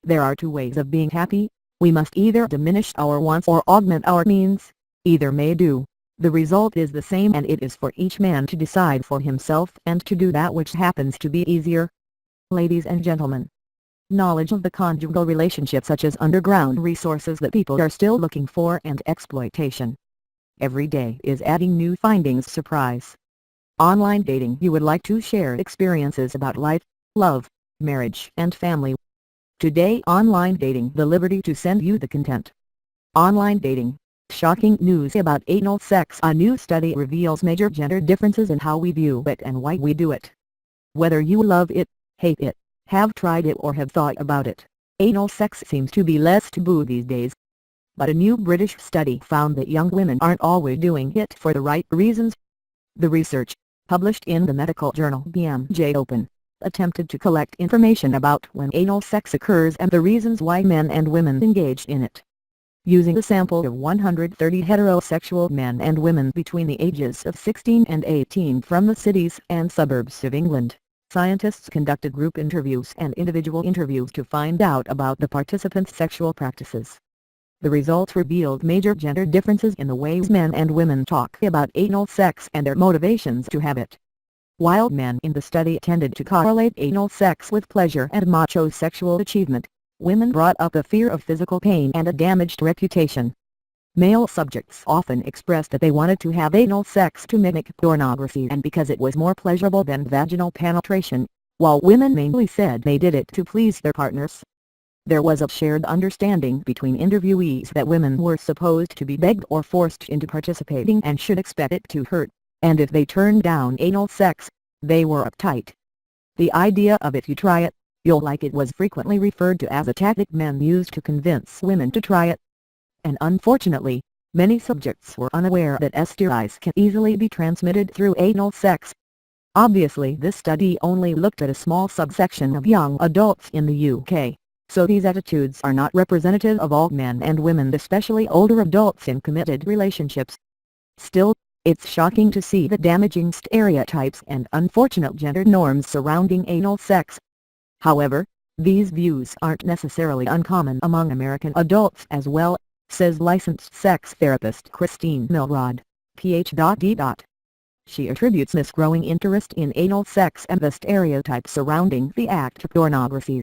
There are two ways of being happy. We must either diminish our wants or augment our means. Either may do. The result is the same, and it is for each man to decide for himself and to do that which happens to be easier. Ladies and gentlemen, knowledge of the conjugal relationship, such as underground resources that people are still looking for, and exploitation every day, is adding new findings. Surprise! Online dating. You would like to share experiences about life, love, marriage and family. Today, online dating, the liberty to send you the content. Online dating. Shocking news about anal sex. A new study reveals major gender differences in how we view it and why we do it. Whether you love it, hate it, have tried it or have thought about it, anal sex seems to be less taboo these days. But a new British study found that young women aren't always doing it for the right reasons. The research, published in the medical journal BMJ Open, attempted to collect information about when anal sex occurs and the reasons why men and women engage in it. Using a sample of 130 heterosexual men and women between the ages of 16 and 18 from the cities and suburbs of England, scientists conducted group interviews and individual interviews to find out about the participants' sexual practices. The results revealed major gender differences in the ways men and women talk about anal sex and their motivations to have it. While men in the study tended to correlate anal sex with pleasure and macho sexual achievement, women brought up the fear of physical pain and a damaged reputation. Male subjects often expressed that they wanted to have anal sex to mimic pornography and because it was more pleasurable than vaginal penetration, while women mainly said they did it to please their partners. There was a shared understanding between interviewees that women were supposed to be begged or forced into participating and should expect it to hurt, and if they turned down anal sex, they were uptight. The idea of "if you try it, you'll like it" was frequently referred to as a tactic men used to convince women to try it. And unfortunately, many subjects were unaware that STIs can easily be transmitted through anal sex. Obviously, this study only looked at a small subsection of young adults in the UK, so these attitudes are not representative of all men and women, especially older adults in committed relationships. Still, it's shocking to see the damaging stereotypes and unfortunate gender norms surrounding anal sex. However, these views aren't necessarily uncommon among American adults as well, says licensed sex therapist Christine Milrod, Ph.D. She attributes this growing interest in anal sex and the stereotypes surrounding the act to pornography.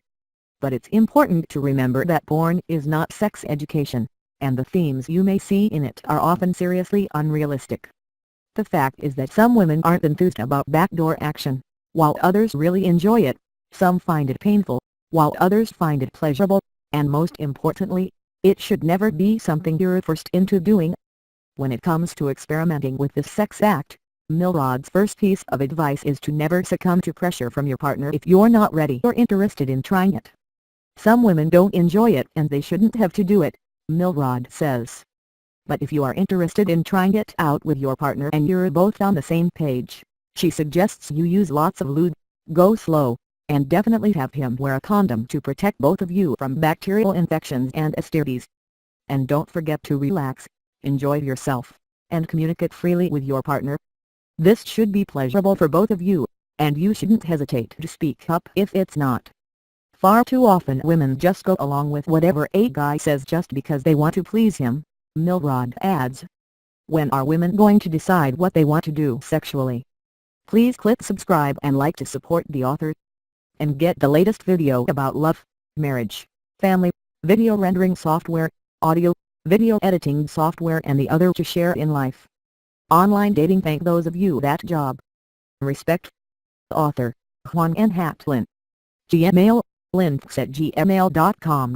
But it's important to remember that porn is not sex education, and the themes you may see in it are often seriously unrealistic. The fact is that some women aren't enthused about backdoor action, while others really enjoy it. Some find it painful, while others find it pleasurable, and most importantly, it should never be something you're forced into doing. When it comes to experimenting with this sex act, Milrod's first piece of advice is to never succumb to pressure from your partner if you're not ready or interested in trying it. Some women don't enjoy it and they shouldn't have to do it, Milrod says. But if you are interested in trying it out with your partner and you're both on the same page, she suggests you use lots of lube, go slow, and definitely have him wear a condom to protect both of you from bacterial infections and STIs. And don't forget to relax, enjoy yourself, and communicate freely with your partner. This should be pleasurable for both of you, and you shouldn't hesitate to speak up if it's not. Far too often women just go along with whatever a guy says just because they want to please him, Milrod adds. When are women going to decide what they want to do sexually? Please click subscribe and like to support the author. And get the latest video about love, marriage, family, video rendering software, audio, video editing software and the other to share in life. Online dating. Thank those of you that job. Respect. Author, Juan N. Hatlin. Gmail, links@gmail.com.